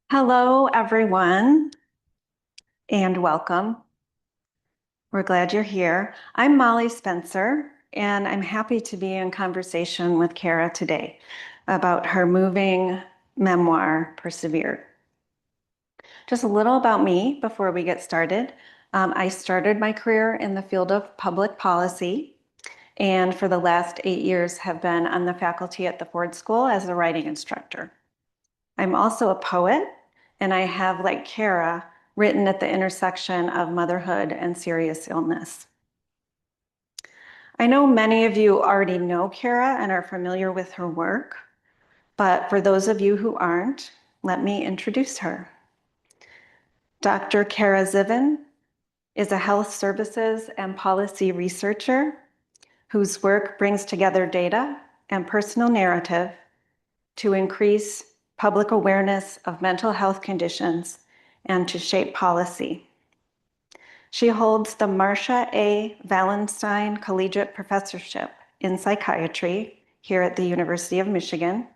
Hello, everyone, and welcome. We're glad you're here. I'm Molly Spencer, and I'm happy to be in conversation with Kara today about her moving memoir, Persevered. Just a little about me before we get started. I started my career in the field of public policy, and for the last 8 years have been on the faculty at the Ford School as a writing instructor. I'm also a poet, and I have, like Kara, written at the intersection of motherhood and serious illness. I know many of you already know Kara and are familiar with her work, but for those of you who aren't, let me introduce her. Dr. Kara Zivin is a health services and policy researcher whose work brings together data and personal narrative to increase public awareness of mental health conditions and to shape policy. She holds the Marcia A. Wallenstein Collegiate Professorship in Psychiatry here at the University of Michigan,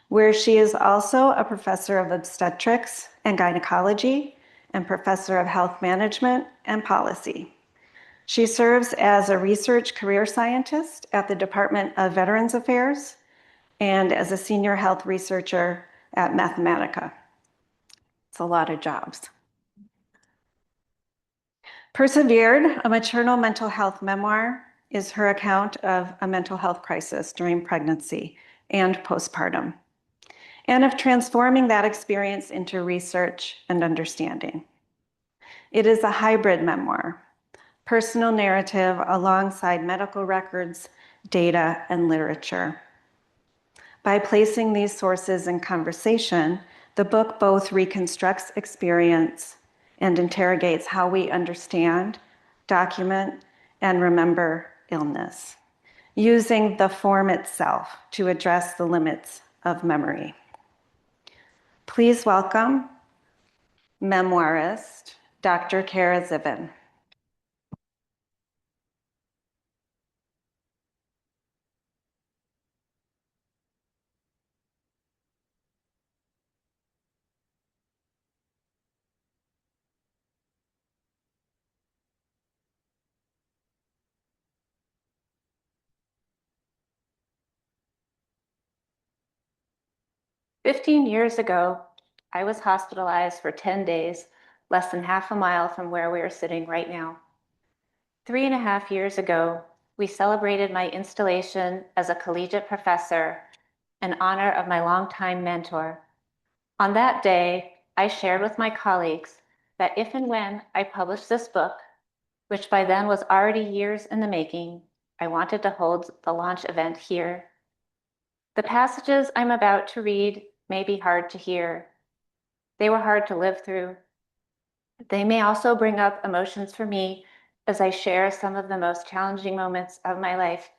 where she is also a professor of obstetrics and gynecology and professor of health management and policy. She serves as a research career scientist at the Department of Veterans Affairs and as a senior health researcher at Mathematica. It's a lot of jobs. Persevered, a maternal mental health memoir, is her account of a mental health crisis during pregnancy and postpartum, and of transforming that experience into research and understanding. It is a hybrid memoir, personal narrative alongside medical records, data, and literature. By placing these sources in conversation, the book both reconstructs experience and interrogates how we understand, document, and remember illness, using the form itself to address the limits of memory. Please welcome memoirist Dr. Kara Zivin. 15 years ago, I was hospitalized for 10 days, less than half a mile from where we are sitting right now. 3.5 years ago, we celebrated my installation as a collegiate professor in honor of my longtime mentor. On that day, I shared with my colleagues that if and when I published this book, which by then was already years in the making, I wanted to hold the launch event here. The passages I'm about to read may be hard to hear. They were hard to live through. They may also bring up emotions for me as I share some of the most challenging moments of my life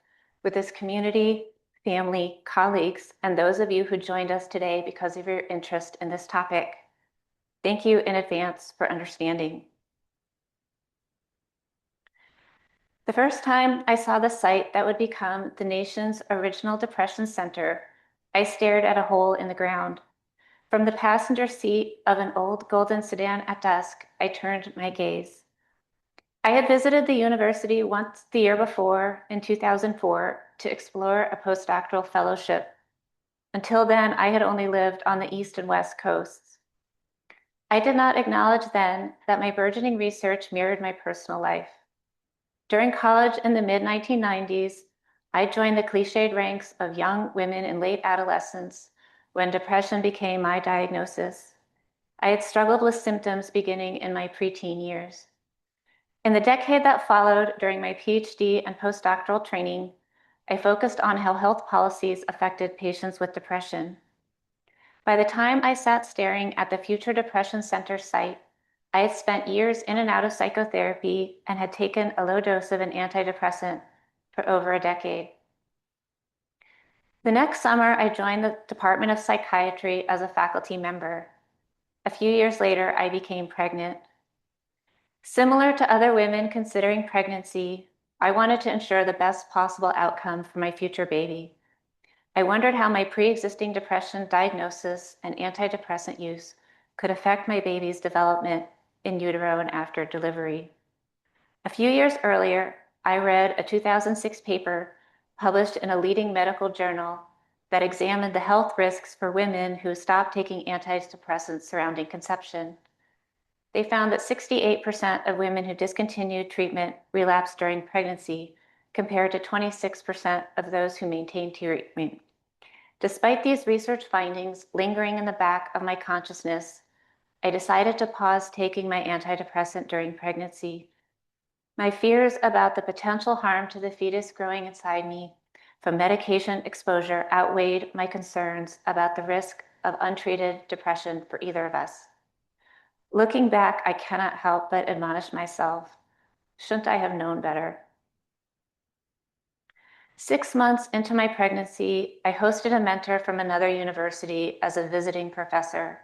with this community, family, colleagues, and those of you who joined us today because of your interest in this topic. Thank you in advance for understanding. The first time I saw the site that would become the nation's original depression center, I stared at a hole in the ground. From the passenger seat of an old golden sedan at dusk, I turned my gaze. I had visited the university once the year before, in 2004, to explore a postdoctoral fellowship. Until then, I had only lived on the East and West coasts. I did not acknowledge then that my burgeoning research mirrored my personal life. During college in the mid-1990s, I joined the cliched ranks of young women in late adolescence when depression became my diagnosis. I had struggled with symptoms beginning in my preteen years. In the decade that followed during my PhD and postdoctoral training, I focused on how health policies affected patients with depression. By the time I sat staring at the Future Depression Center site, I had spent years in and out of psychotherapy and had taken a low dose of an antidepressant for over a decade. The next summer, I joined the Department of Psychiatry as a faculty member. A few years later, I became pregnant. Similar to other women considering pregnancy, I wanted to ensure the best possible outcome for my future baby. I wondered how my pre-existing depression diagnosis and antidepressant use could affect my baby's development in utero and after delivery. A few years earlier, I read a 2006 paper published in a leading medical journal that examined the health risks for women who stopped taking antidepressants surrounding conception. They found that 68% of women who discontinued treatment relapsed during pregnancy, compared to 26% of those who maintained treatment. Despite these research findings lingering in the back of my consciousness, I decided to pause taking my antidepressant during pregnancy. My fears about the potential harm to the fetus growing inside me from medication exposure outweighed my concerns about the risk of untreated depression for either of us. Looking back, I cannot help but admonish myself. Shouldn't I have known better? 6 months into my pregnancy, I hosted a mentor from another university as a visiting professor.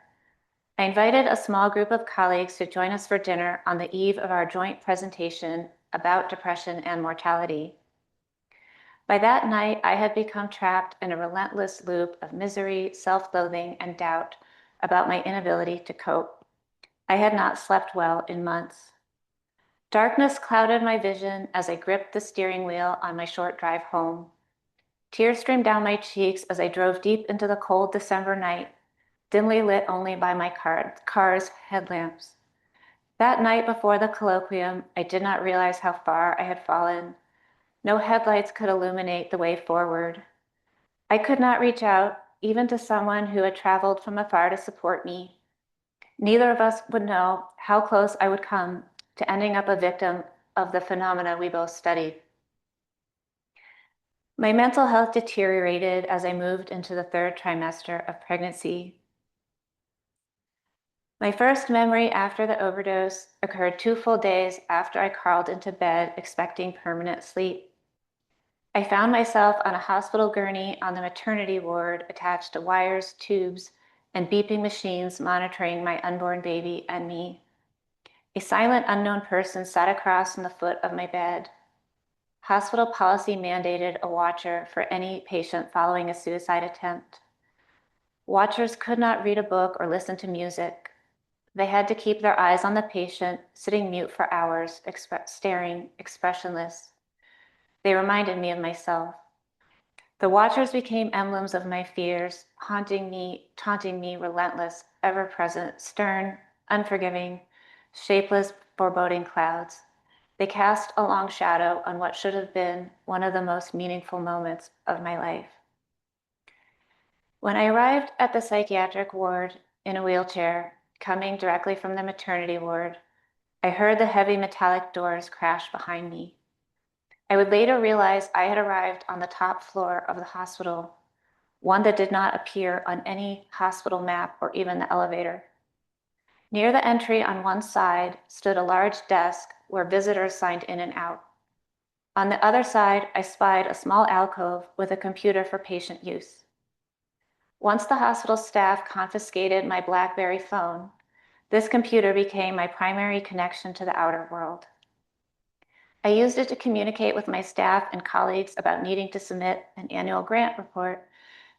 I invited a small group of colleagues to join us for dinner on the eve of our joint presentation about depression and mortality. By that night, I had become trapped in a relentless loop of misery, self-loathing, and doubt about my inability to cope. I had not slept well in months. Darkness clouded my vision as I gripped the steering wheel on my short drive home. Tears streamed down my cheeks as I drove deep into the cold December night, dimly lit only by my car's headlamps. That night before the colloquium, I did not realize how far I had fallen. No headlights could illuminate the way forward. I could not reach out, even to someone who had traveled from afar to support me. Neither of us would know how close I would come to ending up a victim of the phenomena we both studied. My mental health deteriorated as I moved into the third trimester of pregnancy. My first memory after the overdose occurred 2 full days after I crawled into bed expecting permanent sleep. I found myself on a hospital gurney on the maternity ward attached to wires, tubes, and beeping machines monitoring my unborn baby and me. A silent unknown person sat across from the foot of my bed. Hospital policy mandated a watcher for any patient following a suicide attempt. Watchers could not read a book or listen to music. They had to keep their eyes on the patient, sitting mute for hours, staring, expressionless. They reminded me of myself. The watchers became emblems of my fears, haunting me, taunting me, relentless, ever-present, stern, unforgiving, shapeless, foreboding clouds. They cast a long shadow on what should have been one of the most meaningful moments of my life. When I arrived at the psychiatric ward in a wheelchair, coming directly from the maternity ward, I heard the heavy metallic doors crash behind me. I would later realize I had arrived on the top floor of the hospital, one that did not appear on any hospital map or even the elevator. Near the entry on one side stood a large desk where visitors signed in and out. On the other side, I spied a small alcove with a computer for patient use. Once the hospital staff confiscated my BlackBerry phone, this computer became my primary connection to the outer world. I used it to communicate with my staff and colleagues about needing to submit an annual grant report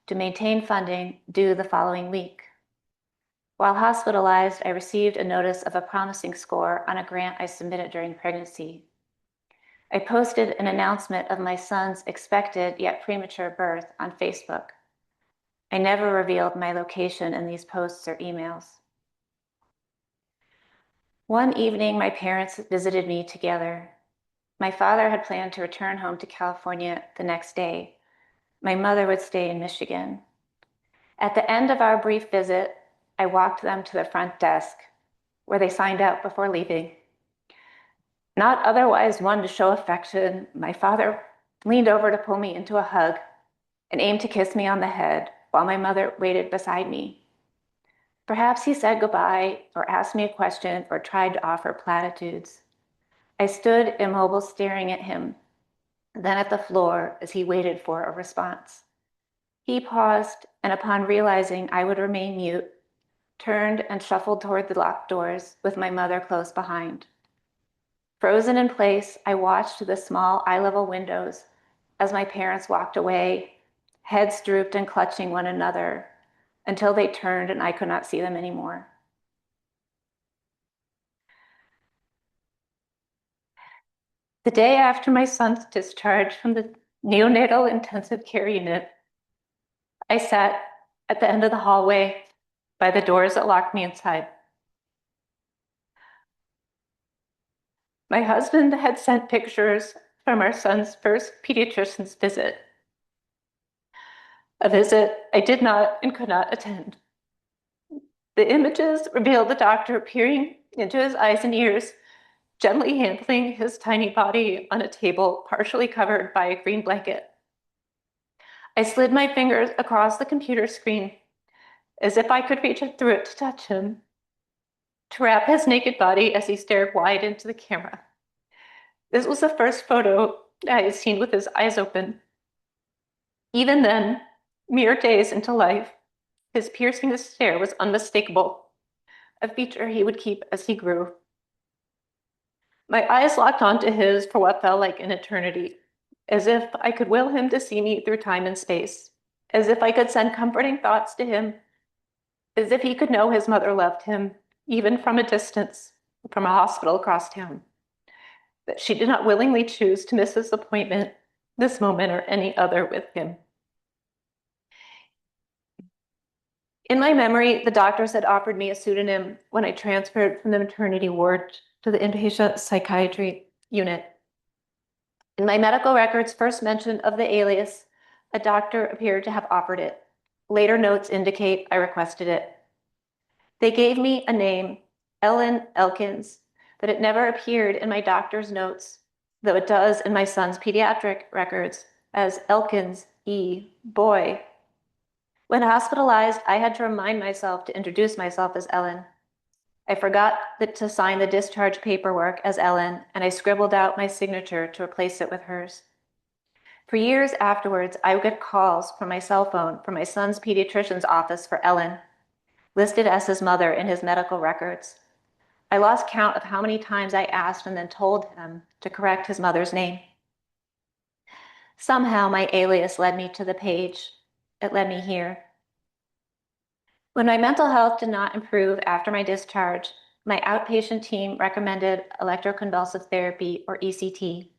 to maintain funding due the following week. While hospitalized, I received a notice of a promising score on a grant I submitted during pregnancy. I posted an announcement of my son's expected yet premature birth on Facebook. I never revealed my location in these posts or emails. One evening, my parents visited me together. My father had planned to return home to California the next day. My mother would stay in Michigan. At the end of our brief visit, I walked them to the front desk, where they signed out before leaving. Not otherwise one to show affection, my father leaned over to pull me into a hug and aimed to kiss me on the head while my mother waited beside me. Perhaps he said goodbye or asked me a question or tried to offer platitudes. I stood immobile, staring at him, then at the floor as he waited for a response. He paused, and upon realizing I would remain mute, turned and shuffled toward the locked doors with my mother close behind. Frozen in place, I watched through the small eye-level windows as my parents walked away, heads drooped and clutching one another until they turned and I could not see them anymore. The day after my son's discharge from the neonatal intensive care unit, I sat at the end of the hallway by the doors that locked me inside. My husband had sent pictures from our son's first pediatrician's visit, a visit I did not and could not attend. The images revealed the doctor peering into his eyes and ears, gently handling his tiny body on a table partially covered by a green blanket. I slid my fingers across the computer screen as if I could reach through it to touch him, to wrap his naked body as he stared wide into the camera. This was the first photo I had seen with his eyes open. Even then, mere days into life, his piercing stare was unmistakable, a feature he would keep as he grew. My eyes locked onto his for what felt like an eternity, as if I could will him to see me through time and space, as if I could send comforting thoughts to him, as if he could know his mother loved him, even from a distance, from a hospital across town, that she did not willingly choose to miss this appointment, this moment, or any other with him. In my memory, the doctors had offered me a pseudonym when I transferred from the maternity ward to the inpatient psychiatry unit. In my medical records, first mention of the alias, a doctor appeared to have offered it. Later notes indicate I requested it. They gave me a name, Ellen Elkins, but it never appeared in my doctor's notes, though it does in my son's pediatric records as Elkins E. Boy. When hospitalized, I had to remind myself to introduce myself as Ellen. I forgot to sign the discharge paperwork as Ellen, and I scribbled out my signature to replace it with hers. For years afterwards, I would get calls from my cell phone from my son's pediatrician's office for Ellen, listed as his mother in his medical records. I lost count of how many times I asked and then told him to correct his mother's name. Somehow my alias led me to the page. It led me here. When my mental health did not improve after my discharge, my outpatient team recommended electroconvulsive therapy, or ECT,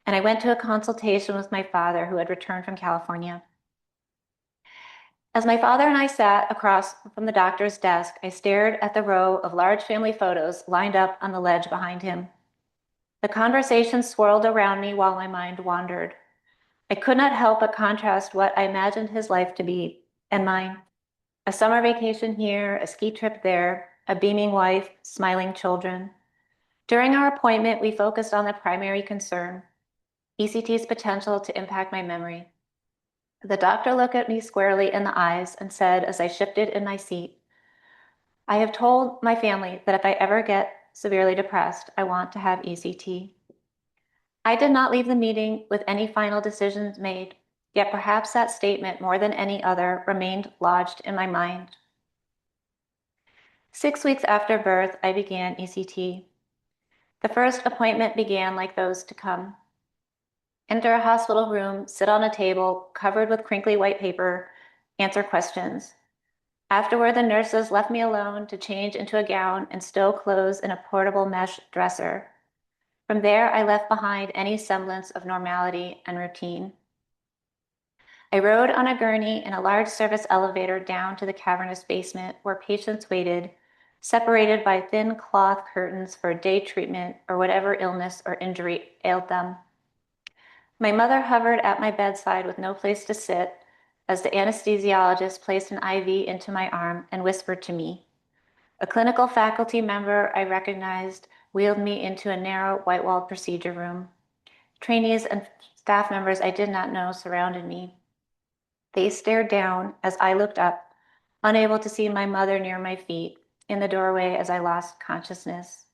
and I went to a consultation with my father, who had returned from California. As my father and I sat across from the doctor's desk, I stared at the row of large family photos lined up on the ledge behind him. The conversation swirled around me while my mind wandered. I could not help but contrast what I imagined his life to be and mine. A summer vacation here, a ski trip there, a beaming wife, smiling children. During our appointment, we focused on the primary concern, ECT's potential to impact my memory. The doctor looked at me squarely in the eyes and said as I shifted in my seat, "I have told my family that if I ever get severely depressed, I want to have ECT." I did not leave the meeting with any final decisions made, yet perhaps that statement, more than any other, remained lodged in my mind. 6 weeks after birth, I began ECT. The first appointment began like those to come. Enter a hospital room, sit on a table covered with crinkly white paper, answer questions. Afterward, the nurses left me alone to change into a gown and stow clothes in a portable mesh dresser. From there, I left behind any semblance of normality and routine. I rode on a gurney in a large service elevator down to the cavernous basement where patients waited, separated by thin cloth curtains for day treatment or whatever illness or injury ailed them. My mother hovered at my bedside with no place to sit as the anesthesiologist placed an IV into my arm and whispered to me. A clinical faculty member I recognized wheeled me into a narrow white-walled procedure room. Trainees and staff members I did not know surrounded me. They stared down as I looked up, unable to see my mother near my feet, in the doorway as I lost consciousness.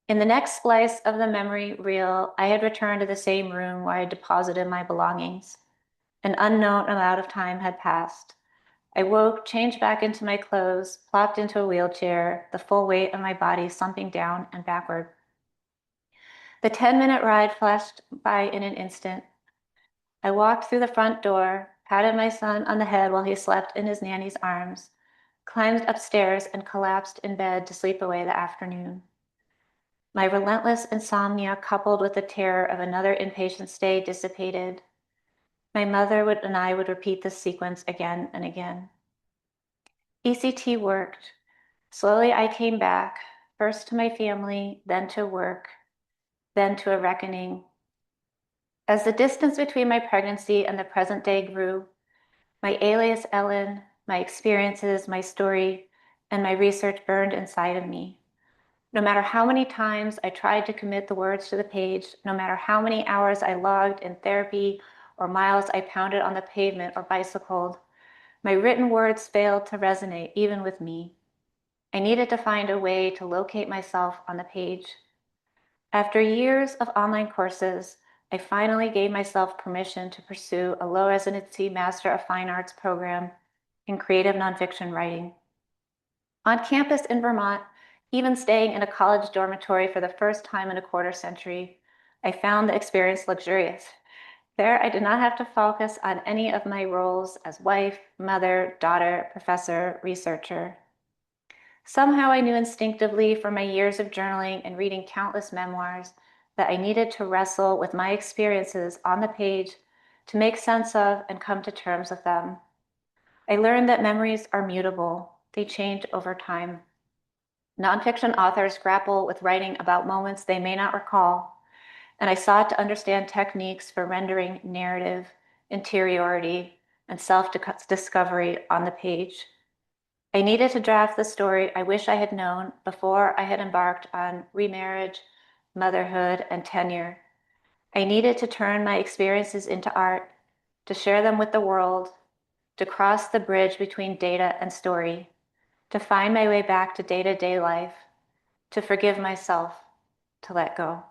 In the next slice of the memory reel, I had returned to the same room where I had deposited my belongings. An unknown amount of time had passed. I woke, changed back into my clothes, plopped into a wheelchair, the full weight of my body slumping down and backward. The 10-minute ride flashed by in an instant. I walked through the front door, patted my son on the head while he slept in his nanny's arms, climbed upstairs, and collapsed in bed to sleep away the afternoon. My relentless insomnia, coupled with the terror of another inpatient stay, dissipated. My mother and I would repeat this sequence again and again. ECT worked. Slowly, I came back, first to my family, then to work, then to a reckoning. As the distance between my pregnancy and the present day grew, my alias Ellen, my experiences, my story, and my research burned inside of me. No matter how many times I tried to commit the words to the page, no matter how many hours I logged in therapy or miles I pounded on the pavement or bicycled, my written words failed to resonate even with me. I needed to find a way to locate myself on the page. After years of online courses, I finally gave myself permission to pursue a low residency Master of Fine Arts program in creative nonfiction writing. On campus in Vermont, even staying in a college dormitory for the first time in a quarter century, I found the experience luxurious. There, I did not have to focus on any of my roles as wife, mother, daughter, professor, researcher. Somehow I knew instinctively from my years of journaling and reading countless memoirs that I needed to wrestle with my experiences on the page to make sense of and come to terms with them. I learned that memories are mutable. They change over time. Nonfiction authors grapple with writing about moments they may not recall, and I sought to understand techniques for rendering narrative, interiority, and self-discovery on the page. I needed to draft the story I wish I had known before I had embarked on remarriage, motherhood, and tenure. I needed to turn my experiences into art, to share them with the world, to cross the bridge between data and story, to find my way back to day-to-day life, to forgive myself, to let go.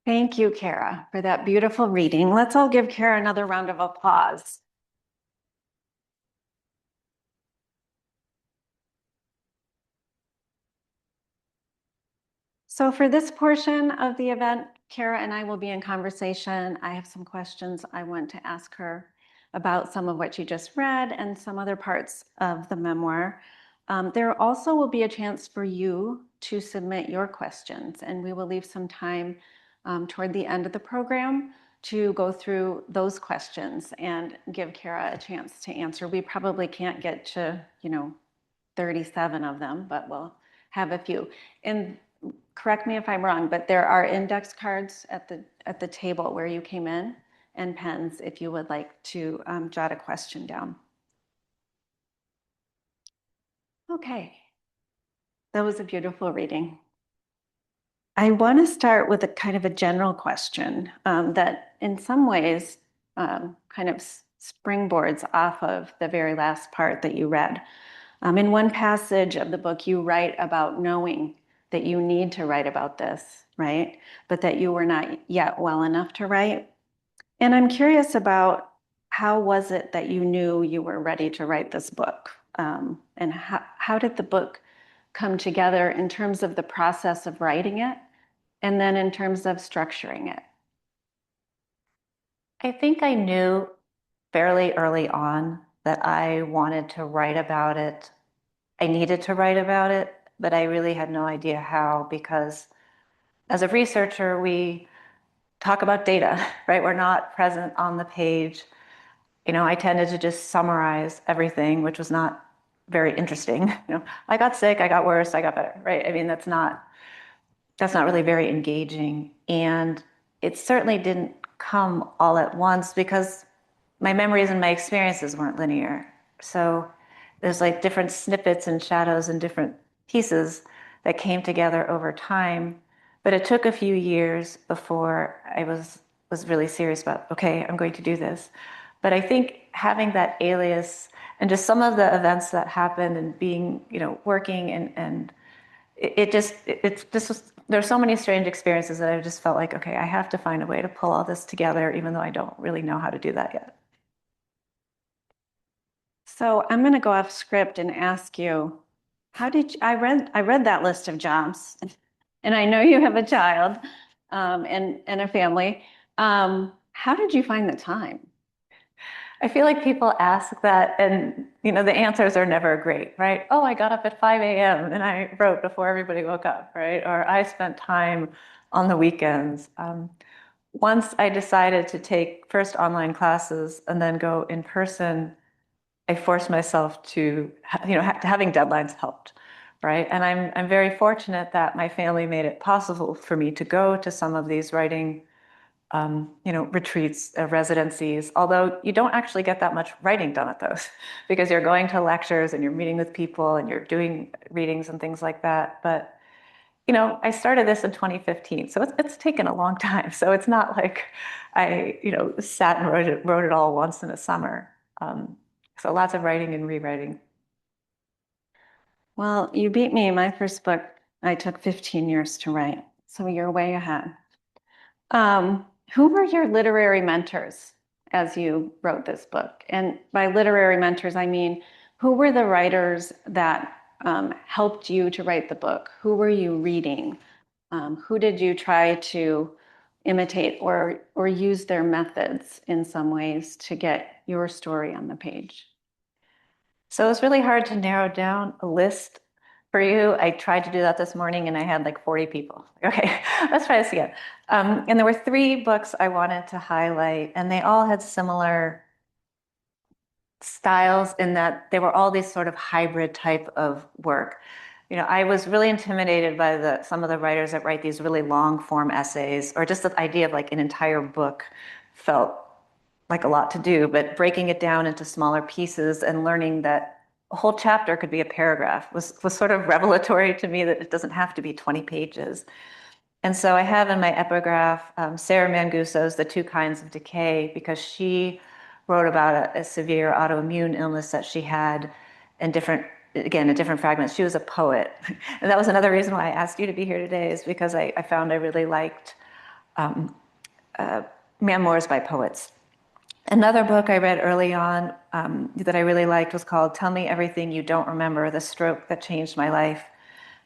Thank you, Kara, for that beautiful reading. Let's all give Kara another round of applause. So for this portion of the event, Kara and I will be in conversation. I have some questions I want to ask her about some of what she just read and some other parts of the memoir. There also will be a chance for you to submit your questions, and we will leave some time toward the end of the program to go through those questions and give Kara a chance to answer. We probably can't get to, 37 of them, but we'll have a few. And correct me if I'm wrong, but there are index cards at the table where you came in and pens if you would like to jot a question down. Okay, that was a beautiful reading. I want to start with a kind of a general question that in some ways kind of springboards off of the very last part that you read. In one passage of the book, you write about knowing that you need to write about this, right? But that you were not yet well enough to write. And I'm curious about how was it that you knew you were ready to write this book? And how did the book come together in terms of the process of writing it and then in terms of structuring it? I think I knew fairly early on that I wanted to write about it. I needed to write about it, but I really had no idea how, because as a researcher, we talk about data, right? We're not present on the page. I tended to just summarize everything, which was not very interesting. I got sick, I got worse, I got better, right? I mean, that's not really very engaging. And it certainly didn't come all at once because my memories and my experiences weren't linear. So there's like different snippets and shadows and different pieces that came together over time. But it took a few years before I was really serious about, okay, I'm going to do this. But I think having that alias and just some of the events that happened and being, working and it's just, there's so many strange experiences that I just felt like, okay, I have to find a way to pull all this together, even though I don't really know how to do that yet. So I'm going to go off script and ask you, I read that list of jobs, and I know you have a child, and a family. How did you find the time? I feel like people ask that, and the answers are never great, right? Oh, I got up at 5 a.m. and I wrote before everybody woke up, right? Or I spent time on the weekends. Once I decided to take first online classes and then go in person, I forced myself to, having deadlines helped, right? And I'm very fortunate that my family made it possible for me to go to some of these writing, retreats, residencies, although you don't actually get that much writing done at those because you're going to lectures and you're meeting with people and you're doing readings and things like that. But, I started this in 2015, so it's taken a long time. So it's not like I, sat and wrote it all once in a summer. Um, so lots of writing and rewriting. Well, you beat me. My first book, I took 15 years to write, so you're way ahead. Who were your literary mentors as you wrote this book? And by literary mentors, I mean, who were the writers that helped you to write the book? Who were you reading? Who did you try to imitate or use their methods in some ways to get your story on the page? So it was really hard to narrow down a list for you. I tried to do that this morning and I had like 40 people. Okay, let's try this again. And there were three books I wanted to highlight, and they all had similar styles in that they were all these sort of hybrid type of work. I was really intimidated by some of the writers that write these really long form essays, or just the idea of like an entire book felt like a lot to do, but breaking it down into smaller pieces and learning that a whole chapter could be a paragraph was sort of revelatory to me, that it doesn't have to be 20 pages. And so I have in my epigraph Sarah Manguso's The Two Kinds of Decay, because she wrote about a severe autoimmune illness that she had, and in different fragments. She was a poet. And that was another reason why I asked you to be here today, is because I found I really liked memoirs by poets. Another book I read early on that I really liked was called Tell Me Everything You Don't Remember, The Stroke That Changed My Life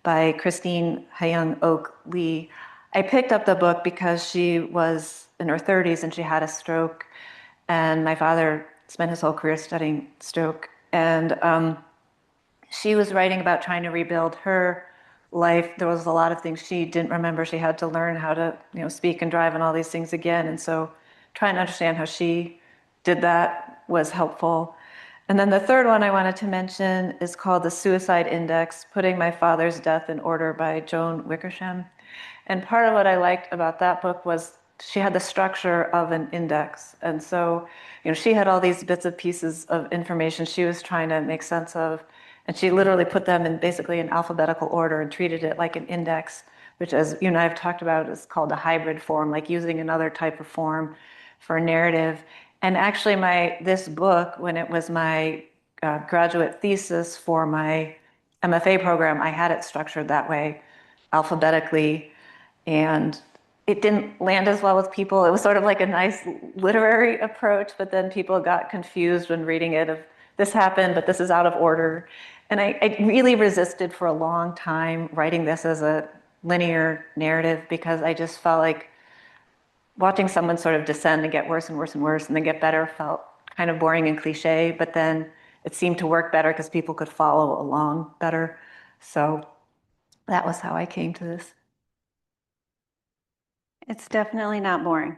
by Christine Hyung Ok Lee. I picked up the book because she was in her 30s and she had a stroke, and my father spent his whole career studying stroke. And she was writing about trying to rebuild her life. There was a lot of things she didn't remember. She had to learn how to, speak and drive and all these things again. And so trying to understand how she did that was helpful. And then the third one I wanted to mention is called The Suicide Index, Putting My Father's Death in Order by Joan Wickersham. And part of what I liked about that book was she had the structure of an index. And so, she had all these bits and pieces of information she was trying to make sense of. And she literally put them in basically an alphabetical order and treated it like an index, which, as you and I have talked about, is called a hybrid form, like using another type of form for a narrative. And actually, this book, when it was my graduate thesis for my MFA program, I had it structured that way, alphabetically, and it didn't land as well with people. It was sort of like a nice literary approach, but then people got confused when reading it of this happened, but this is out of order. And I really resisted for a long time writing this as a linear narrative, because I just felt like watching someone sort of descend and get worse and worse and worse and then get better felt kind of boring and cliche, but then it seemed to work better because people could follow along better. So that was how I came to this. It's definitely not boring.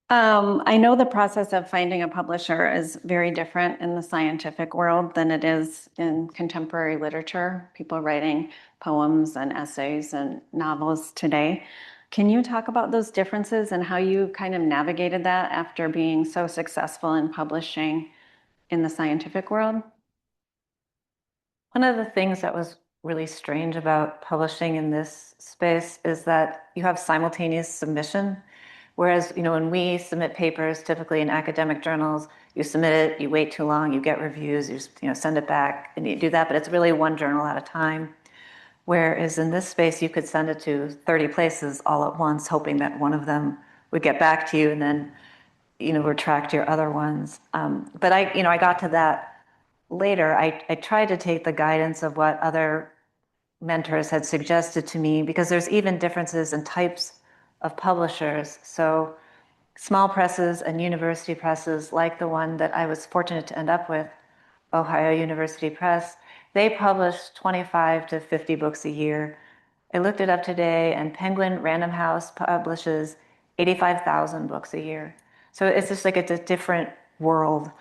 I know the process of finding a publisher is very different in the scientific world than it is in contemporary literature, people writing poems and essays and novels today. Can you talk about those differences and how you kind of navigated that after being so successful in publishing in the scientific world? One of the things that was really strange about publishing in this space is that you have simultaneous submission, Whereas, when we submit papers, typically in academic journals, you submit it, you wait too long, you get reviews, you send it back, and you do that, but it's really one journal at a time. Whereas in this space, you could send it to 30 places all at once, hoping that one of them would get back to you and then, retract your other ones. But I got to that later. I tried to take the guidance of what other mentors had suggested to me, because there's even differences in types of publishers. So small presses and university presses, like the one that I was fortunate to end up with, Ohio University Press, they publish 25 to 50 books a year. I looked it up today, and Penguin Random House publishes 85,000 books a year. So it's just like it's a different world.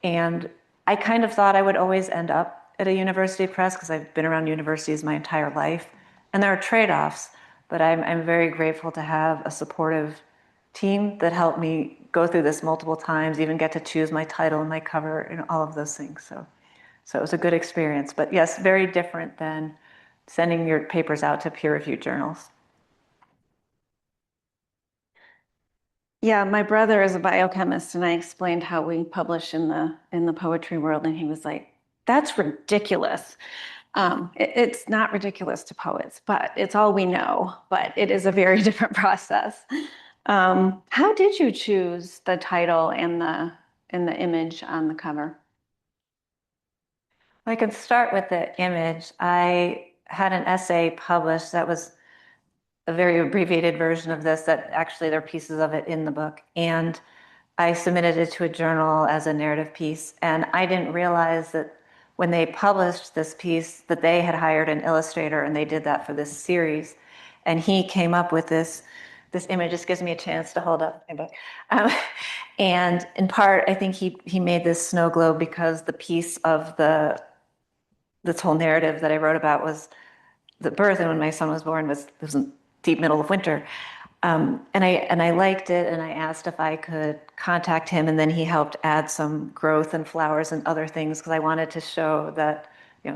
And I kind of thought I would always end up at a university press because I've been around universities my entire life. And there are trade-offs, but I'm very grateful to have a supportive team that helped me go through this multiple times, even get to choose my title and my cover and all of those things. So it was a good experience. But yes, very different than sending your papers out to peer-reviewed journals. Yeah, my brother is a biochemist, and I explained how we publish in the poetry world, and he was like, "That's ridiculous." It's not ridiculous to poets, but it's all we know. But it is a very different process. How did you choose the title and the image on the cover? I can start with the image. I had an essay published that was a very abbreviated version of this, that actually there are pieces of it in the book. And I submitted it to a journal as a narrative piece. And I didn't realize that when they published this piece that they had hired an illustrator, and they did that for this series. And he came up with this image. This gives me a chance to hold up my book. And in part, I think he made this snow globe because the piece of this whole narrative that I wrote about was the birth, and when my son was born was in deep middle of winter. And I liked it, and I asked if I could contact him, and then he helped add some growth and flowers and other things, because I wanted to show that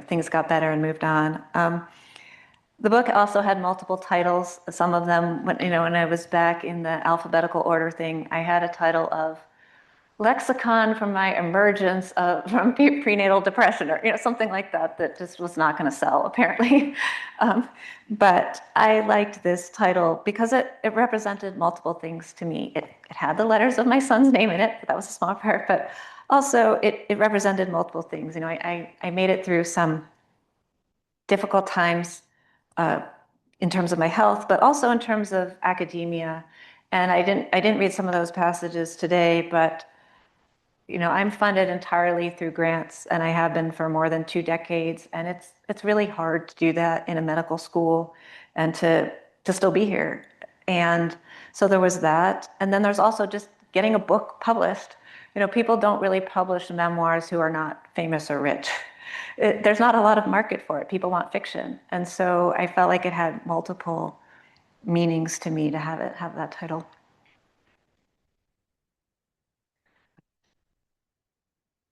things got better and moved on. The book also had multiple titles. Some of them, when I was back in the alphabetical order thing, I had a title of Lexicon from my emergence from prenatal depression, or something like that, that just was not going to sell, apparently. But I liked this title because it represented multiple things to me. It had the letters of my son's name in it, but that was a small part, but also it represented multiple things. I made it through some difficult times in terms of my health, but also in terms of academia. And I didn't read some of those passages today, but I'm funded entirely through grants, and I have been for more than 2 decades. And it's really hard to do that in a medical school and to still be here. And so there was that. And then there's also just getting a book published. People don't really publish memoirs who are not famous or rich. There's not a lot of market for it. People want fiction. And so I felt like it had multiple meanings to me to have that title.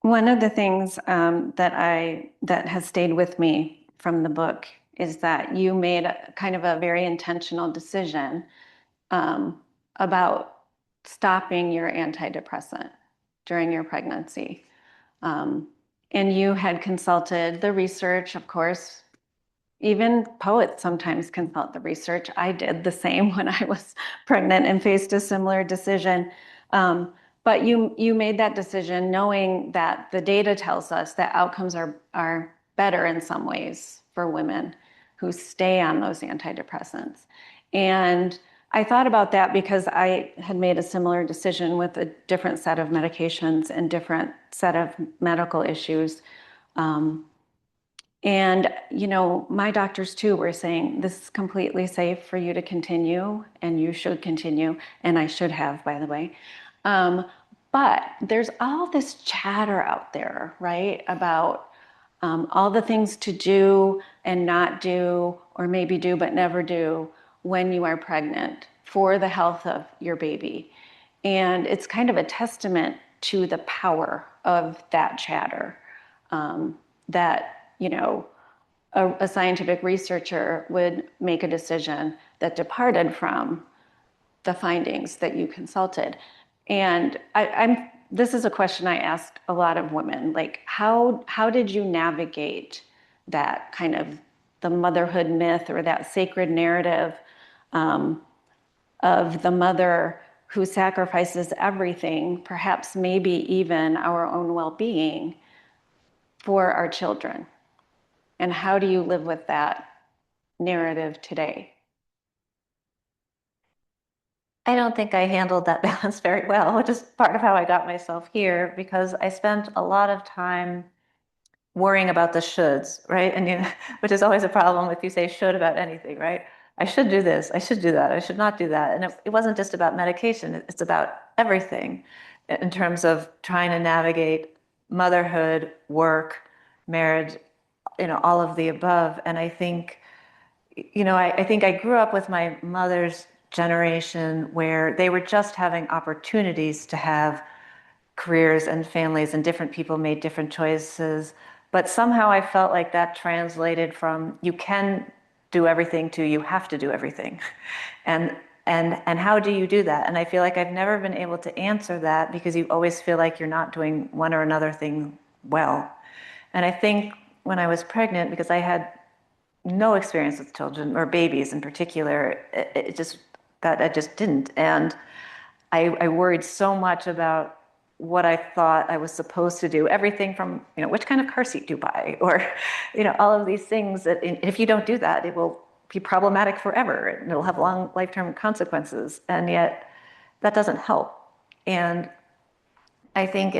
One of the things that has stayed with me from the book is that you made kind of a very intentional decision about stopping your antidepressant during your pregnancy. And you had consulted the research, of course. Even poets sometimes consult the research. I did the same when I was pregnant and faced a similar decision. But you made that decision knowing that the data tells us that outcomes are better in some ways for women who stay on those antidepressants. And I thought about that because I had made a similar decision with a different set of medications and different set of medical issues. And, my doctors too were saying, this is completely safe for you to continue, and you should continue. And I should have, by the way. But there's all this chatter out there, right? About all the things to do and not do, or maybe do but never do when you are pregnant for the health of your baby. And it's kind of a testament to the power of that chatter, that, a scientific researcher would make a decision that departed from the findings that you consulted. And this is a question I ask a lot of women, like how did you navigate that kind of the motherhood myth or that sacred narrative um, of the mother who sacrifices everything, perhaps maybe even our own well-being for our children? And how do you live with that narrative today? I don't think I handled that balance very well, which is part of how I got myself here because I spent a lot of time worrying about the shoulds, right? And which is always a problem if you say should about anything, right? I should do this, I should do that, I should not do that. And it wasn't just about medication, it's about everything in terms of trying to navigate motherhood, work, marriage, all of the above. And I think I think I grew up with my mother's generation where they were just having opportunities to have careers and families, and different people made different choices. But somehow I felt like that translated from you can do everything to you have to do everything. And and how do you do that? And I feel like I've never been able to answer that because you always feel like you're not doing one or another thing well. And I think when I was pregnant, because I had no experience with children or babies in particular. It just that I just didn't, and I worried so much about what I thought I was supposed to do. Everything from which kind of car seat do you buy, or all of these things that if you don't do that, it will be problematic forever and it'll have long lifetime consequences. And yet that doesn't help. And I think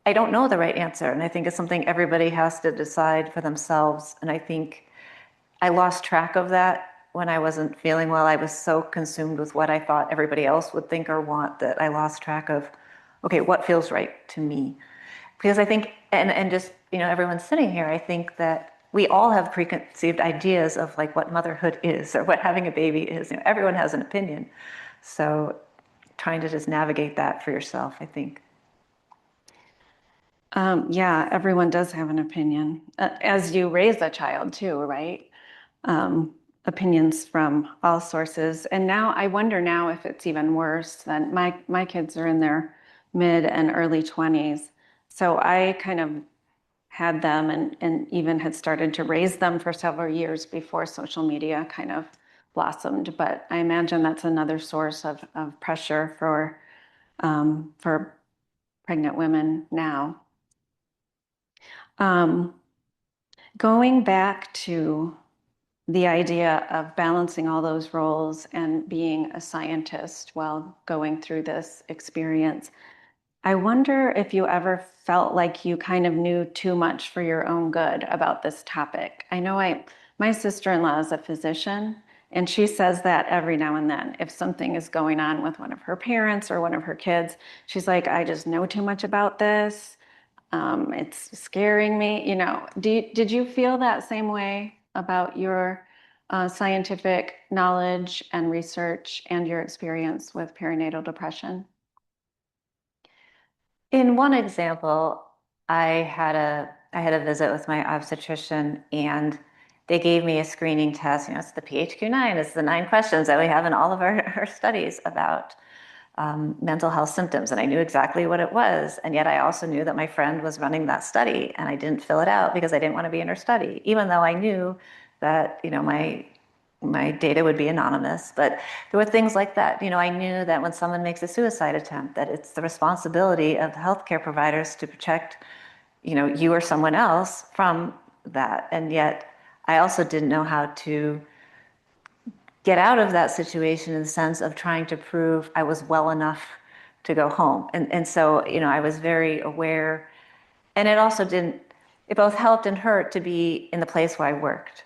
I don't know the right answer, and I think it's something everybody has to decide for themselves. And I think I lost track of that when I wasn't feeling well. I was so consumed with what I thought everybody else would think or want that I lost track of, okay, what feels right to me? Because I think, and just, everyone sitting here, I think that we all have preconceived ideas of like what motherhood is or what having a baby is. Everyone has an opinion. So trying to just navigate that for yourself, I think. Yeah, everyone does have an opinion, as you raise a child too, right? Um, Opinions from all sources. And now I wonder now if it's even worse than my kids are in their mid and early 20s. So I kind of had them and even had started to raise them for several years before social media kind of blossomed. But I imagine that's another source of pressure for pregnant women now. Um, Going back to the idea of balancing all those roles and being a scientist while going through this experience, I wonder if you ever felt like you kind of knew too much for your own good about this topic. I know my sister-in-law is a physician, and she says that every now and then. If something is going on with one of her parents or one of her kids, she's like, I just know too much about this. It's scaring me. Did you feel that same way about your scientific knowledge and research and your experience with perinatal depression? In one example, I had a visit with my obstetrician, and they gave me a screening test. It's the PHQ-9. It's the 9 questions that we have in all of our studies about mental health symptoms, and I knew exactly what it was. And yet I also knew that my friend was running that study, and I didn't fill it out because I didn't want to be in her study, even though I knew that my data would be anonymous. But there were things like that. I knew that when someone makes a suicide attempt, that it's the responsibility of the healthcare providers to protect, you or someone else from that. And yet I also didn't know how to get out of that situation in the sense of trying to prove I was well enough to go home. And so, I was very aware. And it also didn't, it both helped and hurt to be in the place where I worked.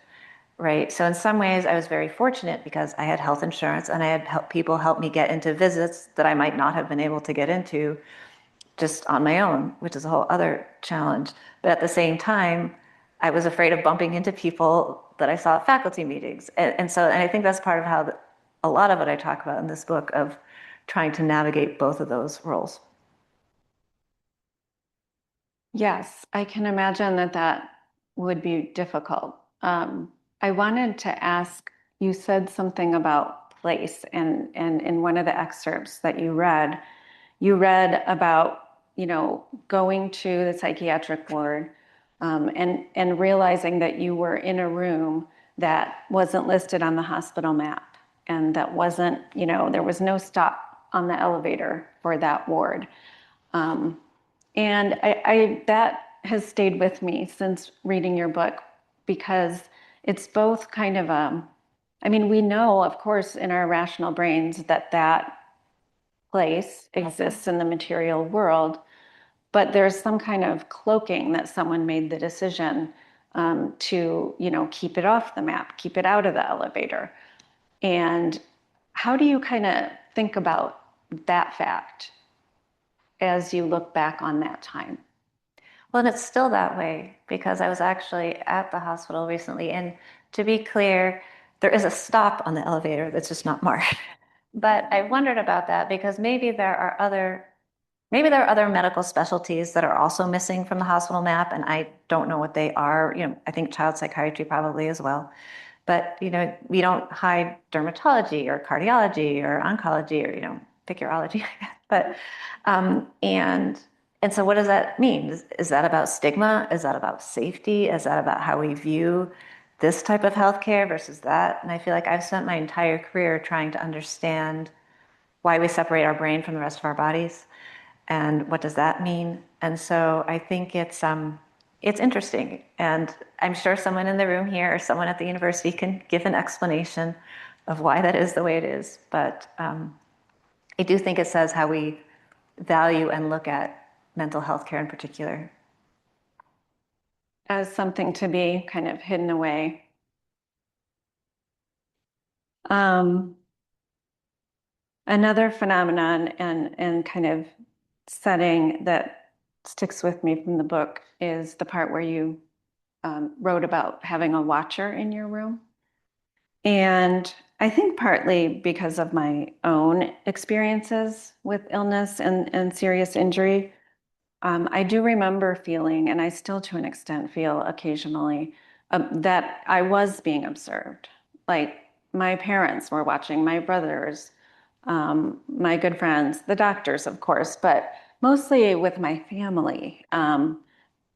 Right. So in some ways, I was very fortunate because I had health insurance and I had people help me get into visits that I might not have been able to get into just on my own, which is a whole other challenge. But at the same time, I was afraid of bumping into people that I saw at faculty meetings. And I think that's part of how a lot of what I talk about in this book of trying to navigate both of those roles. Yes, I can imagine that that would be difficult. I wanted to ask, you said something about place. And in one of the excerpts that you read about, going to the psychiatric ward, and realizing that you were in a room that wasn't listed on the hospital map, and that wasn't, there was no stop on the elevator for that ward. And that has stayed with me since reading your book, because it's both kind of I mean, we know, of course, in our rational brains that that place exists in the material world, but there's some kind of cloaking that someone made the decision to, keep it off the map, keep it out of the elevator. And how do you kind of think about that fact as you look back on that time? Well, and it's still that way because I was actually at the hospital recently. And to be clear, there is a stop on the elevator that's just not marked. But I wondered about that because maybe there are other medical specialties that are also missing from the hospital map, and I don't know what they are. I think child psychiatry probably as well. But, we don't hide dermatology or cardiology or oncology or, pick urology. But, and so what does that mean? Is that about stigma? Is that about safety? Is that about how we view this type of healthcare versus that? And I feel like I've spent my entire career trying to understand why we separate our brain from the rest of our bodies and what does that mean. And so I think it's interesting. And I'm sure someone in the room here or someone at the university can give an explanation of why that is the way it is. But I do think it says how we value and look at mental health care in particular. As something to be kind of hidden away. Another phenomenon and kind of setting that sticks with me from the book is the part where you wrote about having a watcher in your room. And I think partly because of my own experiences with illness and serious injury, I do remember feeling, and I still to an extent feel occasionally, that I was being observed. Like my parents were watching, my brothers, my good friends, the doctors, of course, but mostly with my family.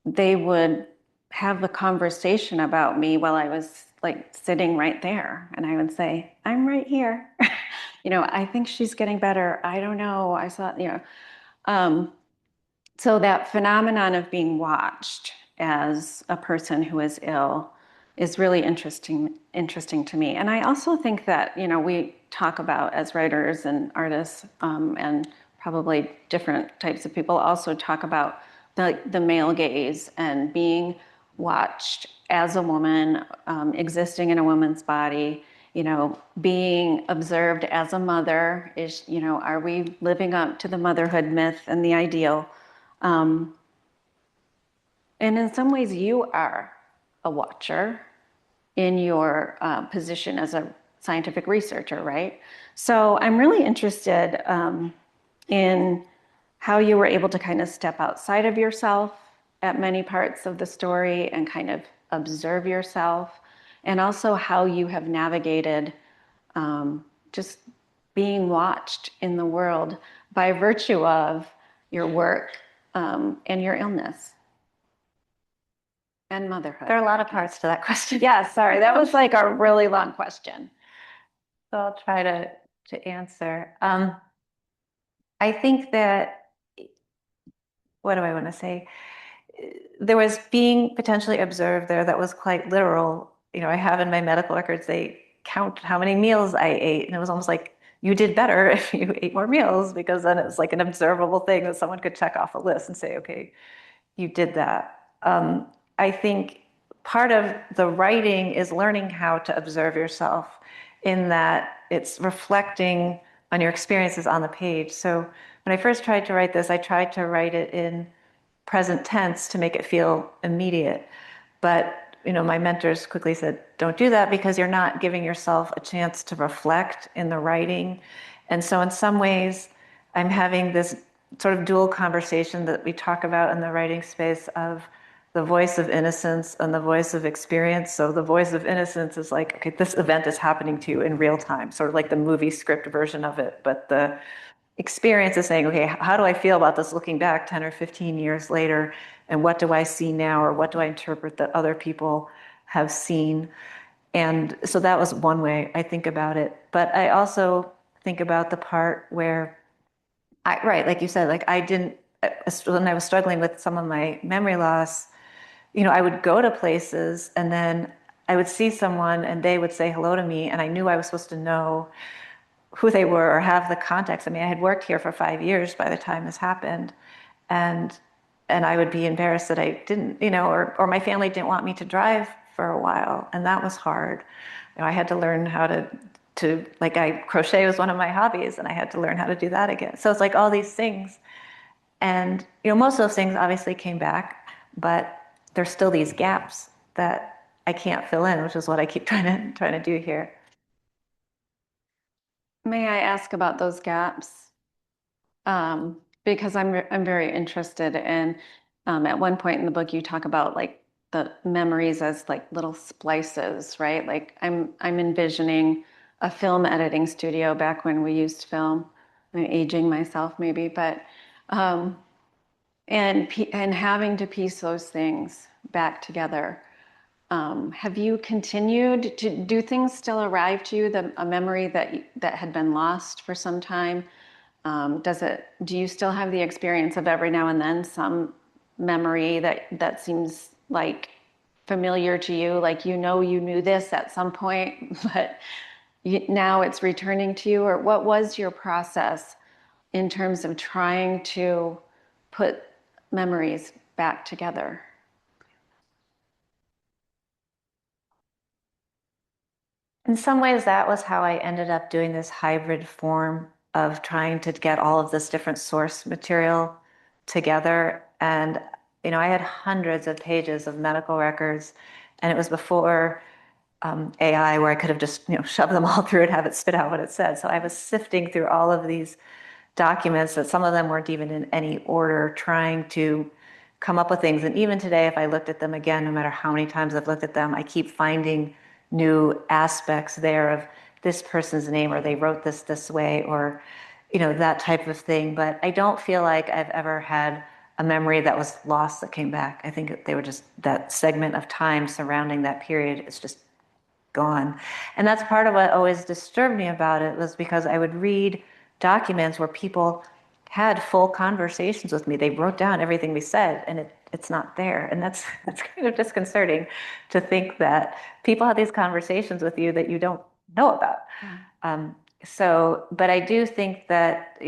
They would have a conversation about me while I was like sitting right there. And I would say, I'm right here. I think she's getting better. I don't know. I saw, Um, so that phenomenon of being watched as a person who is ill is really interesting to me. And I also think that, we talk about as writers and artists, and probably different types of people also talk about the male gaze and being watched as a woman, existing in a woman's body, being observed as a mother is, are we living up to the motherhood myth and the ideal? Um, and in some ways, you are a watcher in your position as a scientific researcher, right? So I'm really interested in how you were able to kind of step outside of yourself at many parts of the story and kind of observe yourself, and also how you have navigated just being watched in the world by virtue of your work and your illness and motherhood. There are a lot of parts to that question. Yeah, sorry, that was like a really long question. So I'll try to answer. I think that, what do I want to say? There was being potentially observed there that was quite literal. I have in my medical records, they count how many meals I ate. And it was almost like you did better if you ate more meals, because then it's like an observable thing that someone could check off a list and say, okay, you did that. I think part of the writing is learning how to observe yourself, in that it's reflecting on your experiences on the page. So when I first tried to write this, I tried to write it in present tense to make it feel immediate. But my mentors quickly said, don't do that, because you're not giving yourself a chance to reflect in the writing. And so in some ways, I'm having this sort of dual conversation that we talk about in the writing space of the voice of innocence and the voice of experience. So the voice of innocence is like, okay, this event is happening to you in real time, sort of like the movie script version of it. But the experience is saying, okay, how do I feel about this looking back 10 or 15 years later? And what do I see now? Or what do I interpret that other people have seen? And so that was one way I think about it. But I also think about the part where right, like you said, like I didn't, when I was struggling with some of my memory loss, I would go to places and then I would see someone and they would say hello to me, and I knew I was supposed to know who they were or have the context. I mean, I had worked here for 5 years by the time this happened, and I would be embarrassed that I didn't, or my family didn't want me to drive for a while, and that was hard. I had to learn how to like crochet was one of my hobbies, and I had to learn how to do that again. So it's like all these things, and most of those things obviously came back, but there's still these gaps that I can't fill in, which is what I keep trying to do here. May I ask about those gaps? Because I'm very interested in, at one point in the book, you talk about like the memories as like little splices, right? Like I'm envisioning a film editing studio back when we used film. I'm aging myself maybe, but um, and having to piece those things back together. Have you continued to do things still arrive to you, a memory that had been lost for some time? Do you still have the experience of every now and then some memory that seems like familiar to you, like you knew this at some point, but now it's returning to you? Or what was your process in terms of trying to put memories back together? In some ways, that was how I ended up doing this hybrid form of trying to get all of this different source material together. And, I had hundreds of pages of medical records, and it was before AI, where I could have just, shoved them all through and have it spit out what it said. So I was sifting through all of these documents that some of them weren't even in any order, trying to come up with things. And even today, if I looked at them again, no matter how many times I've looked at them, I keep finding new aspects there of this person's name, or they wrote this way, or, that type of thing. But I don't feel like I've ever had a memory that was lost that came back. I think they were just that segment of time surrounding that period. It's just gone. And that's part of what always disturbed me about it, was because I would read documents where people had full conversations with me. They wrote down everything we said, and it's not there. And that's kind of disconcerting to think that people have these conversations with you that you don't know about. Um, but I do think that,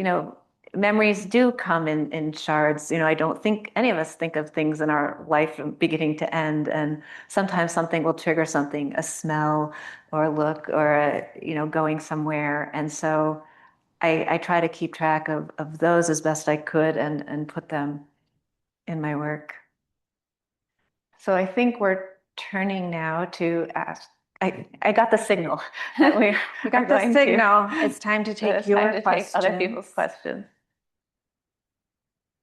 memories do come in shards. I don't think any of us think of things in our life from beginning to end. And sometimes something will trigger something, a smell or a look or going somewhere. And so I try to keep track of those as best I could and put them in my work. So I think we're turning now to ask. I got the signal that we We got are the going signal. It's time to take it's time your to take questions. other people's questions.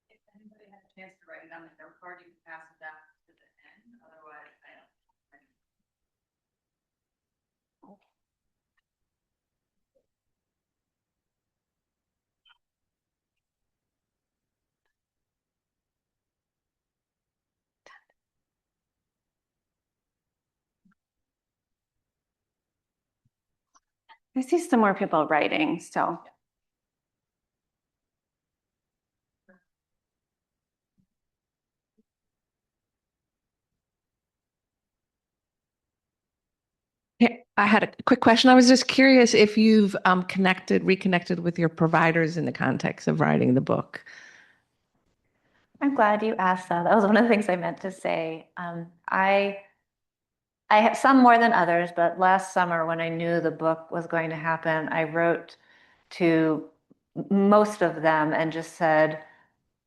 If anybody had a chance to write it on their card, you can pass it down to the end. Otherwise, I don't. I see some more people writing, so. Yeah, I had a quick question. I was just curious if you've reconnected with your providers in the context of writing the book. I'm glad you asked that. That was one of the things I meant to say. I have some more than others, but last summer when I knew the book was going to happen, I wrote to most of them and just said,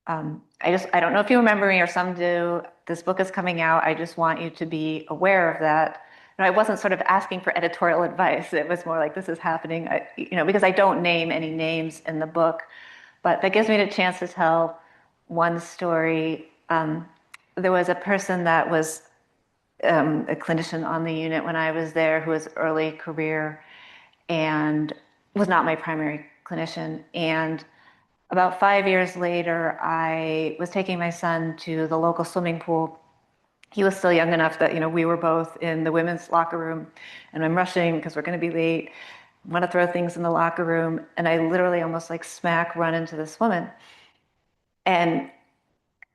I don't know if you remember me or some do. This book is coming out. I just want you to be aware of that. And I wasn't sort of asking for editorial advice. It was more like, this is happening, because I don't name any names in the book, but that gives me the chance to tell one story. there was a person that was a clinician on the unit when I was there who was early career and was not my primary clinician. And about 5 years later, I was taking my son to the local swimming pool. He was still young enough that, we were both in the women's locker room, and I'm rushing because we're going to be late. I want to throw things in the locker room. And I literally almost like smack run into this woman. And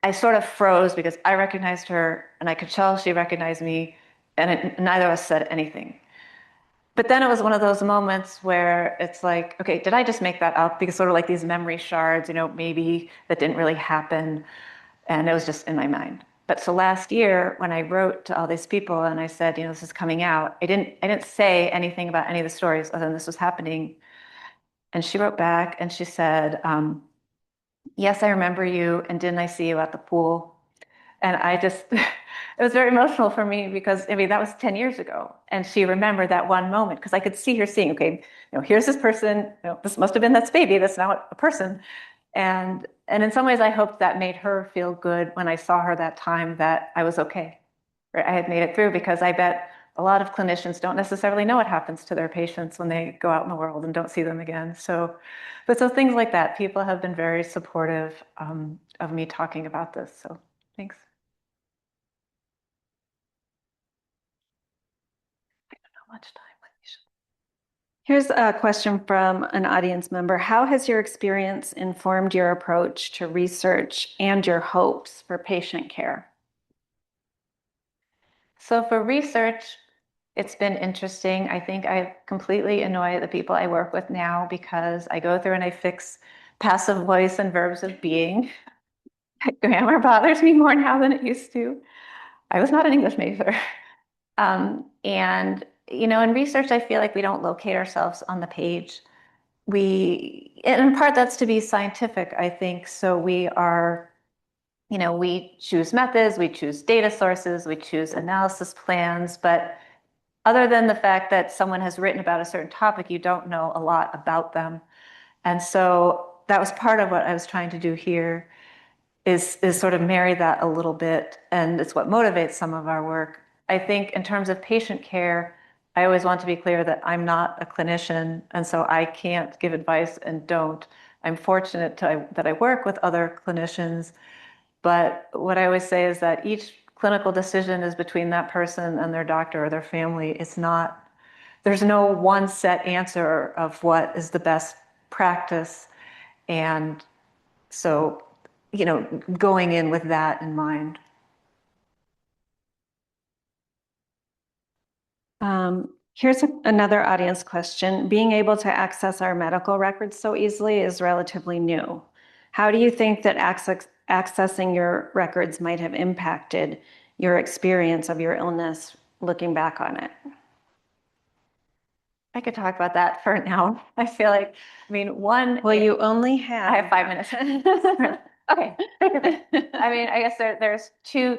I sort of froze because I recognized her and I could tell she recognized me, and neither of us said anything. But then it was one of those moments where it's like, okay, did I just make that up? Because sort of like these memory shards, maybe that didn't really happen. And it was just in my mind. But so last year when I wrote to all these people and I said, this is coming out, I didn't say anything about any of the stories other than this was happening. And she wrote back and she said, yes, I remember you. And didn't I see you at the pool? And I just, it was very emotional for me because, that was 10 years ago. And she remembered that one moment because I could see her seeing, okay, here's this person, this must have been this baby, that's now a person. And in some ways, I hoped that made her feel good when I saw her that time that I was okay, right? I had made it through, because I bet a lot of clinicians don't necessarily know what happens to their patients when they go out in the world and don't see them again. So things like that, people have been very supportive of me talking about this. So thanks. Much time. Here's a question from an audience member. How has your experience informed your approach to research and your hopes for patient care? So for research, it's been interesting. I think I completely annoy the people I work with now because I go through and I fix passive voice and verbs of being. Grammar bothers me more now than it used to. I was not an English major. And, in research, I feel like we don't locate ourselves on the page. And in part, that's to be scientific, I think. So we are, we choose methods, we choose data sources, we choose analysis plans. But other than the fact that someone has written about a certain topic, you don't know a lot about them. And so that was part of what I was trying to do here, is sort of marry that a little bit. And it's what motivates some of our work. I think in terms of patient care, I always want to be clear that I'm not a clinician, and so I can't give advice and don't. I'm fortunate that I work with other clinicians, but what I always say is that each clinical decision is between that person and their doctor or their family. There's no one set answer of what is the best practice. And so, going in with that in mind. Here's another audience question. Being able to access our medical records so easily is relatively new. How do you think that accessing your records might have impacted your experience of your illness looking back on it? I could talk about that for an hour. I feel like, one. Well, you only have. I have 5 minutes. Okay. I guess there's two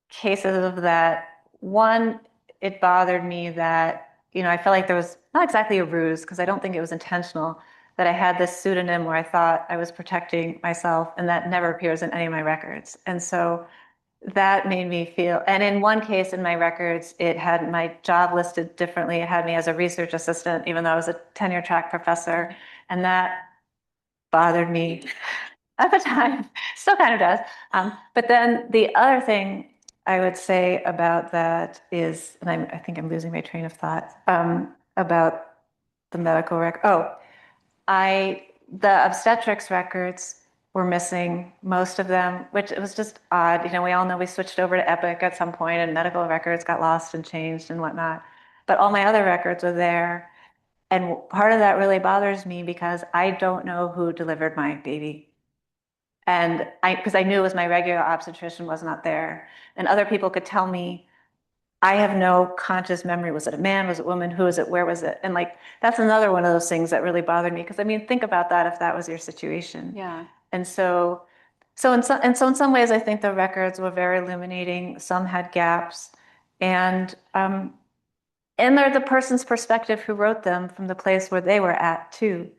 cases of that. One, it bothered me that, I felt like there was not exactly a ruse, because I don't think it was intentional, that I had this pseudonym where I thought I was protecting myself, and that never appears in any of my records. And so that made me feel, and in one case in my records, it had my job listed differently. It had me as a research assistant, even though I was a tenure track professor. And that bothered me at the time, still kind of does. But then the other thing I would say about that is, and I think I'm losing my train of thought, about the medical record. The obstetrics records were missing, most of them, which it was just odd. We all know we switched over to Epic at some point, and medical records got lost and changed and whatnot. But all my other records were there. And part of that really bothers me because I don't know who delivered my baby. And because I knew it was my regular obstetrician was not there. And other people could tell me, I have no conscious memory. Was it a man? Was it a woman? Who was it? Where was it? And that's another one of those things that really bothered me. Because think about that if that was your situation. Yeah. And so in some ways, I think the records were very illuminating. Some had gaps. And they're the person's perspective who wrote them from the place where they were at too.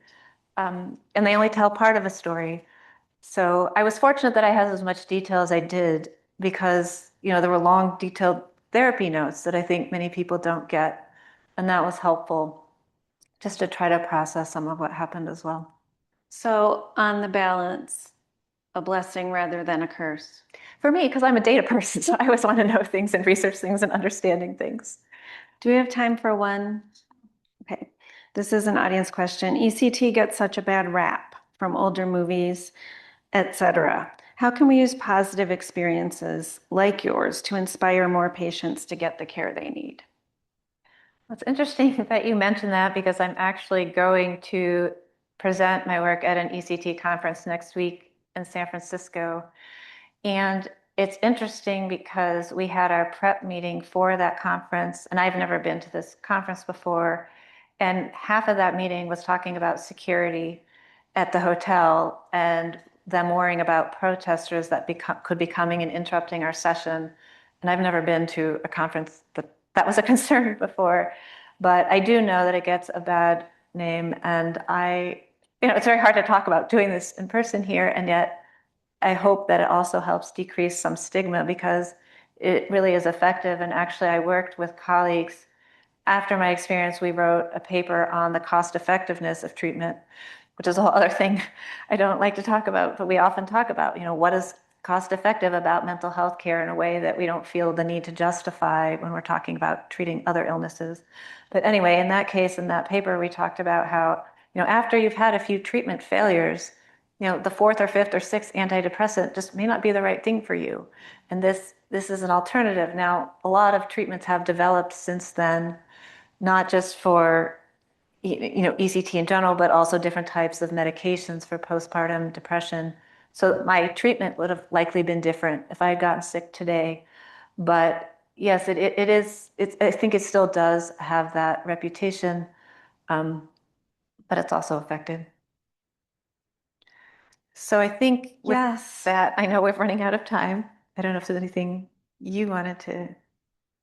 And they only tell part of a story. So I was fortunate that I had as much detail as I did. because, there were long, detailed therapy notes that I think many people don't get. And that was helpful just to try to process some of what happened as well. So on the balance, a blessing rather than a curse. For me, because I'm a data person, so I always want to know things and research things and understanding things. Do we have time for one? Okay. This is an audience question. ECT gets such a bad rap from older movies, etc. How can we use positive experiences like yours to inspire more patients to get the care they need? It's interesting that you mentioned that because I'm actually going to present my work at an ECT conference next week in San Francisco. And it's interesting because we had our prep meeting for that conference, and I've never been to this conference before. And half of that meeting was talking about security at the hotel and them worrying about protesters that could be coming and interrupting our session. And I've never been to a conference that was a concern before, but I do know that it gets a bad name. And it's very hard to talk about doing this in person here, and yet I hope that it also helps decrease some stigma because it really is effective. And actually, I worked with colleagues. After my experience, we wrote a paper on the cost effectiveness of treatment, which is a whole other thing I don't like to talk about, but we often talk about, what is cost effective about mental health care in a way that we don't feel the need to justify when we're talking about treating other illnesses. But anyway, in that case, in that paper, we talked about how, after you've had a few treatment failures, the fourth or fifth or sixth antidepressant just may not be the right thing for you. And this is an alternative. Now, a lot of treatments have developed since then, not just for ECT in general, but also different types of medications for postpartum depression. So my treatment would have likely been different if I had gotten sick today. But yes, it is. I think it still does have that reputation, but it's also effective. So I think with that, I know we're running out of time. I don't know if there's anything you wanted to.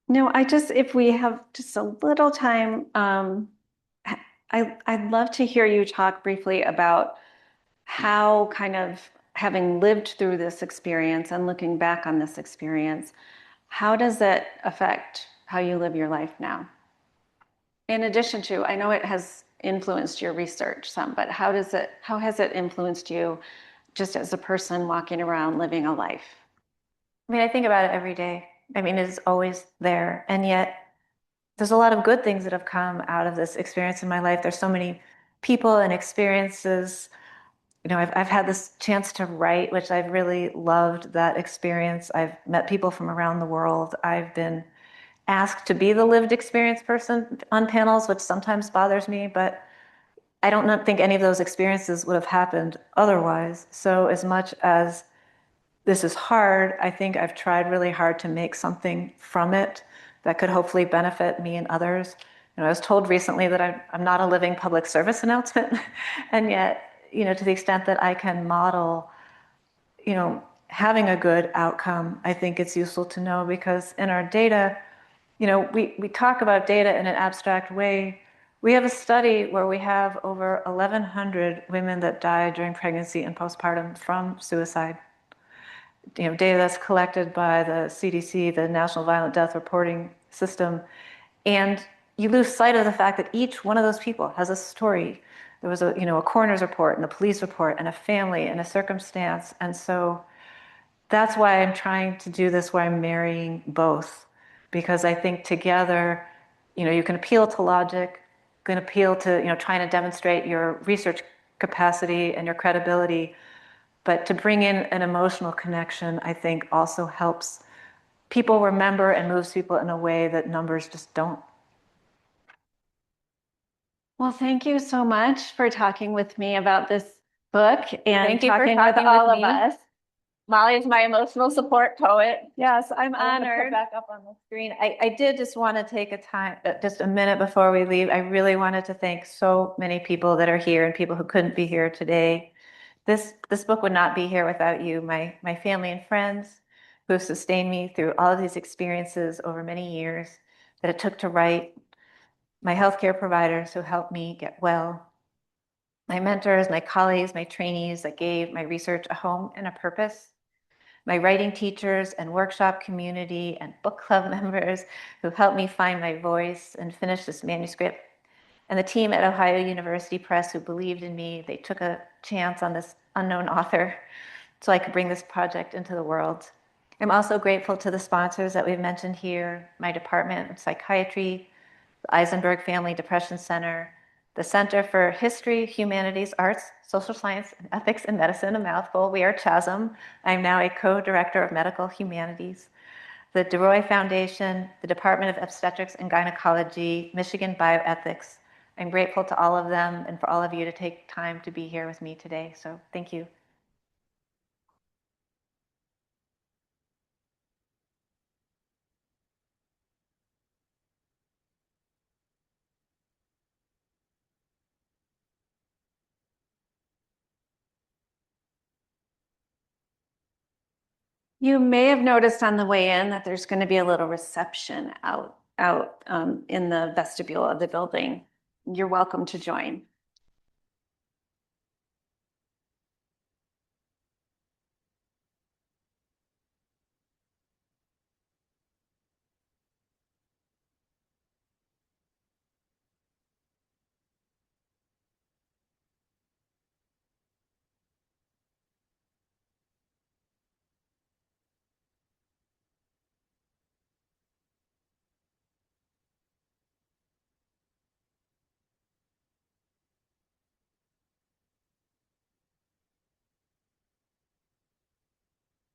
No, if we have just a little time, I'd love to hear you talk briefly about how kind of having lived through this experience and looking back on this experience, how does it affect how you live your life now? In addition to, I know it has influenced your research some, but how has it influenced you just as a person walking around living a life? I mean, I think about it every day. I mean, it's always there. And yet there's a lot of good things that have come out of this experience in my life. There's so many people and experiences. I've had this chance to write, which I've really loved that experience. I've met people from around the world. I've been asked to be the lived experience person on panels, which sometimes bothers me, but I don't think any of those experiences would have happened otherwise. So as much as this is hard, I think I've tried really hard to make something from it that could hopefully benefit me and others. I was told recently that I'm not a living public service announcement, and yet, to the extent that I can model, having a good outcome, I think it's useful to know because in our data, we talk about data in an abstract way. We have a study where we have over 1,100 women that died during pregnancy and postpartum from suicide. Data that's collected by the CDC, the National Violent Death Reporting System. And you lose sight of the fact that each one of those people has a story. There was a coroner's report and a police report and a family and a circumstance. And so that's why I'm trying to do this where I'm marrying both. Because I think together, you can appeal to logic, you can appeal to, trying to demonstrate your research capacity and your credibility. But to bring in an emotional connection, I think also helps people remember and moves people in a way that numbers just don't. Well, thank you so much for talking with me about this book and Thank you for talking with talking all with of me. us. Molly is my emotional support poet. Yes, I'm I want to honored. put back up on the screen. I did just want to take just a minute before we leave. I really wanted to thank so many people that are here and people who couldn't be here today. This book would not be here without you, my family and friends who have sustained me through all of these experiences over many years that it took to write, my healthcare providers who helped me get well, my mentors, my colleagues, my trainees that gave my research a home and a purpose, my writing teachers and workshop community and book club members who helped me find my voice and finish this manuscript, and the team at Ohio University Press who believed in me. They took a chance on this unknown author so I could bring this project into the world. I'm also grateful to the sponsors that we've mentioned here, my Department of Psychiatry, the Eisenberg Family Depression Center, the Center for History, Humanities, Arts, Social Science, and Ethics in Medicine, a mouthful. We are CHASM. I'm now a co-director of Medical Humanities. The DeRoy Foundation, the Department of Obstetrics and Gynecology, Michigan Bioethics. I'm grateful to all of them and for all of you to take time to be here with me today. So thank you. You may have noticed on the way in that there's going to be a little reception out in the vestibule of the building. You're welcome to join.